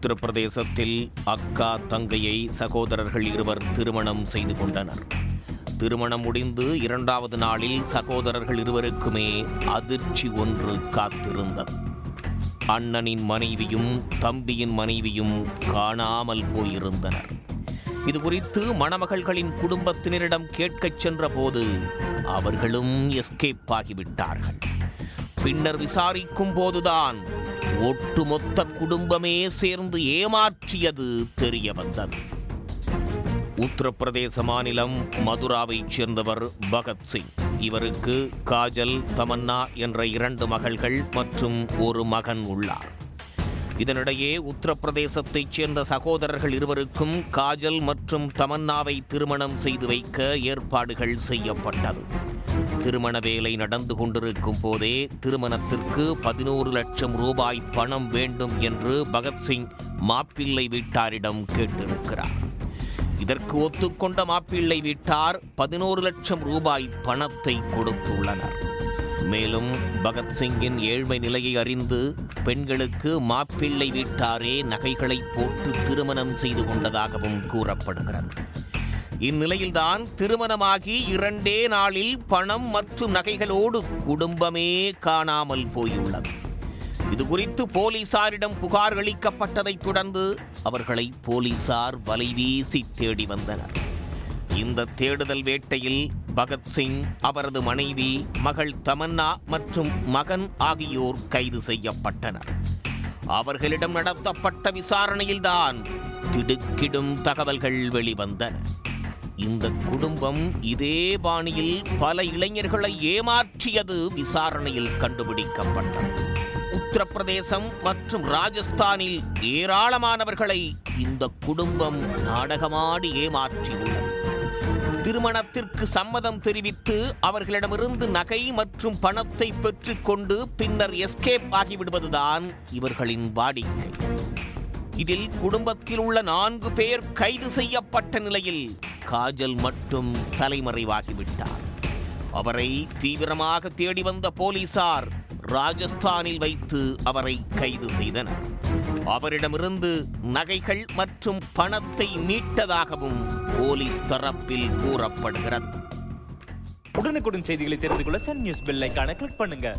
உத்தரப்பிரதேசத்தில் அக்கா தங்கையை சகோதரர்கள் இருவர் திருமணம் செய்து கொண்டனர். திருமணம் முடிந்து 2வது நாளில் சகோதரர்கள் இருவருக்குமே அதிர்ச்சி ஒன்று காத்திருந்தது. அண்ணனின் மனைவியும் தம்பியின் மனைவியும் காணாமல் போயிருந்தனர். இது குறித்து மணமகள்களின் குடும்பத்தினரிடம் கேட்கச் சென்ற போது அவர்களும் எஸ்கேப் ஆகிவிட்டார்கள். பின்னர் விசாரிக்கும் போதுதான் ஒட்டுமொத்த குடும்பமே சேர்ந்து ஏமாற்றியது தெரிய வந்தது. உத்தரப்பிரதேச மாநிலம் மதுராவைச் சேர்ந்தவர் பகத்சிங். இவருக்கு காஜல், தமன்னா என்ற 2 மகள்கள் மற்றும் ஒரு மகன் உள்ளார். இதனிடையே உத்தரப்பிரதேசத்தைச் சேர்ந்த சகோதரர்கள் இருவருக்கும் காஜல் மற்றும் தமன்னாவை திருமணம் செய்து வைக்க ஏற்பாடுகள் செய்யப்பட்டது. திருமண வேலை நடந்து கொண்டிருக்கும் போதே திருமணத்திற்கு 11 லட்சம் ரூபாய் பணம் வேண்டும் என்று பகத்சிங் மாப்பிள்ளை வீட்டாரிடம் கேட்டிருக்கிறார். இதற்கு ஒத்துக்கொண்ட மாப்பிள்ளை வீட்டார் 11 லட்சம் ரூபாய் பணத்தை கொடுத்துள்ளனர். மேலும் பகத்சிங்கின் ஏழ்மை நிலையை அறிந்து பெண்களுக்கு மாப்பிள்ளை வீட்டாரே நகைகளை போட்டு திருமணம் செய்து கொண்டதாகவும் கூறப்படுகிறது. இந்நிலையில்தான் திருமணமாகி 2 நாளில் பணம் மற்றும் நகைகளோடு குடும்பமே காணாமல் போயுள்ளது. இது குறித்து போலீசாரிடம் புகார் அளிக்கப்பட்டதைத் தொடர்ந்து அவர்களை போலீசார் வலைவீசி தேடி வந்தனர். இந்த தேடுதல் வேட்டையில் பகத்சிங், அவரது மனைவி, மகள் தமன்னா மற்றும் மகன் ஆகியோர் கைது செய்யப்பட்டனர். அவர்களிடம் நடத்தப்பட்ட விசாரணையில்தான் திடுக்கிடும் தகவல்கள் வெளிவந்தன. இந்த குடும்பம் இதே பாணியில் பல இளைஞர்களை ஏமாற்றியது விசாரணையில் கண்டுபிடிக்கப்பட்டது. உத்தரப்பிரதேசம் மற்றும் ராஜஸ்தானில் ஏராளமானவர்களை இந்த குடும்பம் நாடகமாடி ஏமாற்றியுள்ளது. திருமணத்திற்கு சம்மதம் தெரிவித்து அவர்களிடமிருந்து நகை மற்றும் பணத்தை பெற்றுக்கொண்டு பின்னர் எஸ்கேப் ஆகிவிடுவதுதான் இவர்களின் வாடிக்கை. இதில் குடும்பத்தில் உள்ள 4 பேர் கைது செய்யப்பட்ட நிலையில் காஜல் மட்டும் தலைமறைவாகிவிட்டார். அவரை தீவிரமாக தேடி வந்த போலீசார் ராஜஸ்தானில் வைத்து அவரை கைது செய்தனர். அவரிடமிருந்து நகைகள் மற்றும் பணத்தை மீட்டதாகவும் போலீஸ் தரப்பில் கூறப்படுகிறது. உடனுக்குடன் செய்திகளை தெரிந்து கொள்ள சன் நியூஸ் பெல் ஐகானை கிளிக் பண்ணுங்க.